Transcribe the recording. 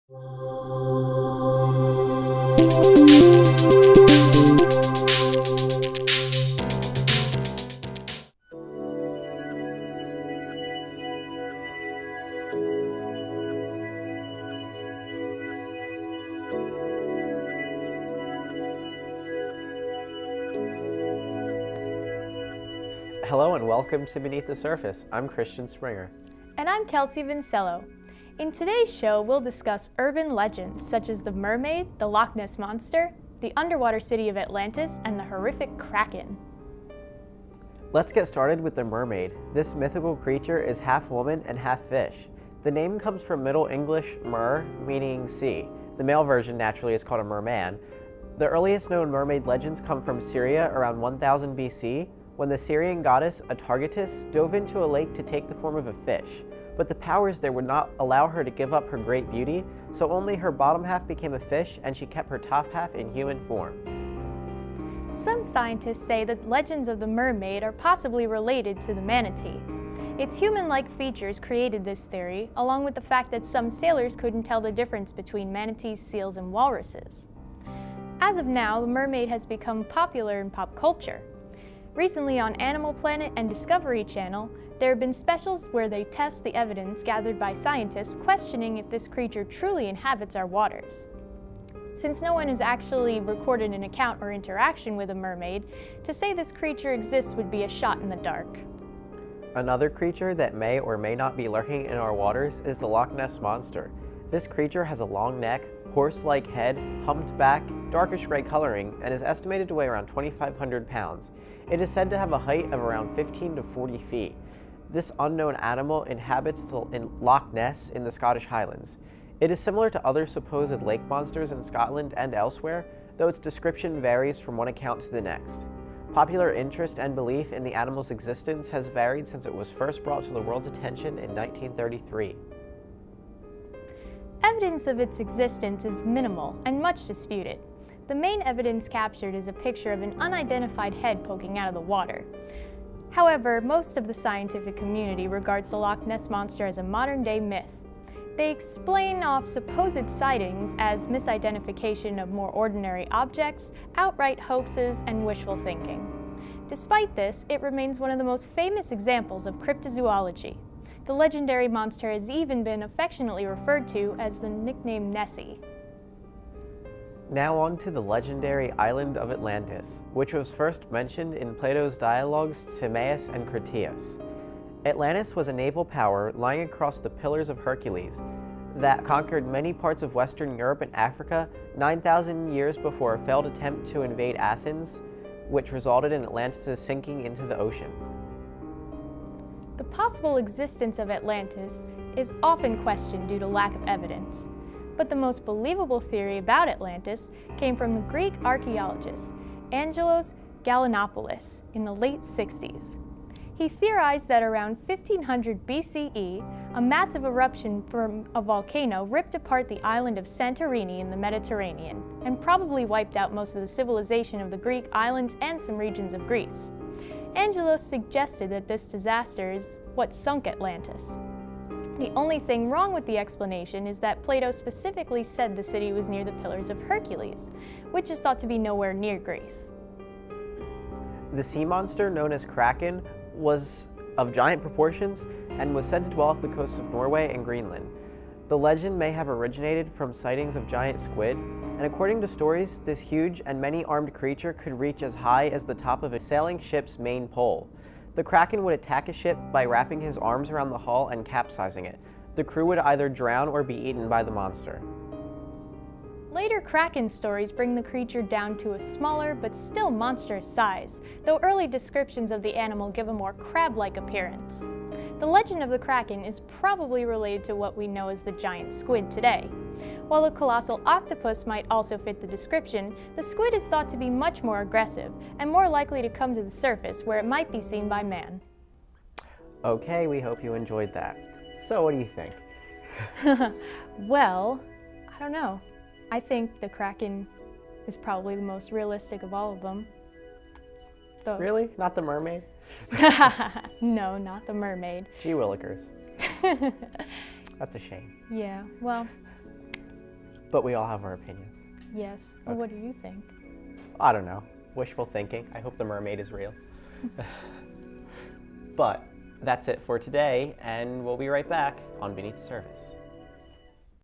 Hello and welcome to Beneath the Surface. I'm Christian Springer. And I'm Kelsey Vincello. In today's show, we'll discuss urban legends such as the mermaid, the Loch Ness Monster, the underwater city of Atlantis, and the horrific Kraken. Let's get started with the mermaid. This mythical creature is half woman and half fish. The name comes from Middle English mer, meaning sea. The male version naturally is called a merman. The earliest known mermaid legends come from Syria around 1000 BC, when the Syrian goddess Atargatis dove into a lake to take the form of a fish. But the powers there would not allow her to give up her great beauty, so only her bottom half became a fish and she kept her top half in human form. Some scientists say that legends of the mermaid are possibly related to the manatee. Its human-like features created this theory, along with the fact that some sailors couldn't tell the difference between manatees, seals, and walruses. As of now, the mermaid has become popular in pop culture. Recently on Animal Planet and Discovery Channel, there have been specials where they test the evidence gathered by scientists questioning if this creature truly inhabits our waters. Since no one has actually recorded an account or interaction with a mermaid, to say this creature exists would be a shot in the dark. Another creature that may or may not be lurking in our waters is the Loch Ness Monster. This creature has a long neck, horse-like head, humped back, darkish gray coloring, and is estimated to weigh around 2,500 pounds. It is said to have a height of around 15 to 40 feet. This unknown animal inhabits in Loch Ness in the Scottish Highlands. It is similar to other supposed lake monsters in Scotland and elsewhere, though its description varies from one account to the next. Popular interest and belief in the animal's existence has varied since it was first brought to the world's attention in 1933. Evidence of its existence is minimal and much disputed. The main evidence captured is a picture of an unidentified head poking out of the water. However, most of the scientific community regards the Loch Ness Monster as a modern-day myth. They explain off supposed sightings as misidentification of more ordinary objects, outright hoaxes, and wishful thinking. Despite this, it remains one of the most famous examples of cryptozoology. The legendary monster has even been affectionately referred to as the nickname Nessie. Now on to the legendary island of Atlantis, which was first mentioned in Plato's dialogues Timaeus and Critias. Atlantis was a naval power lying across the Pillars of Hercules that conquered many parts of Western Europe and Africa 9,000 years before a failed attempt to invade Athens, which resulted in Atlantis' sinking into the ocean. The possible existence of Atlantis is often questioned due to lack of evidence. But the most believable theory about Atlantis came from the Greek archaeologist Angelos Gallinopoulos in the late 60s. He theorized that around 1500 BCE, a massive eruption from a volcano ripped apart the island of Santorini in the Mediterranean and probably wiped out most of the civilization of the Greek islands and some regions of Greece. Angelos suggested that this disaster is what sunk Atlantis. The only thing wrong with the explanation is that Plato specifically said the city was near the Pillars of Hercules, which is thought to be nowhere near Greece. The sea monster known as Kraken was of giant proportions and was said to dwell off the coasts of Norway and Greenland. The legend may have originated from sightings of giant squid, and according to stories, this huge and many-armed creature could reach as high as the top of a sailing ship's main pole. The Kraken would attack a ship by wrapping his arms around the hull and capsizing it. The crew would either drown or be eaten by the monster. Later Kraken stories bring the creature down to a smaller but still monstrous size, though early descriptions of the animal give a more crab-like appearance. The legend of the Kraken is probably related to what we know as the giant squid today. While the colossal octopus might also fit the description, the squid is thought to be much more aggressive and more likely to come to the surface where it might be seen by man. Okay, we hope you enjoyed that. So what do you think? Well, I don't know. I think the Kraken is probably the most realistic of all of them. Really? Not the mermaid? No, not the mermaid. Gee willikers. That's a shame. Yeah, well, But we all have our opinions. Yes. And what do you think? I don't know. Wishful thinking. I hope the mermaid is real. But that's it for today, and we'll be right back on Beneath the Surface.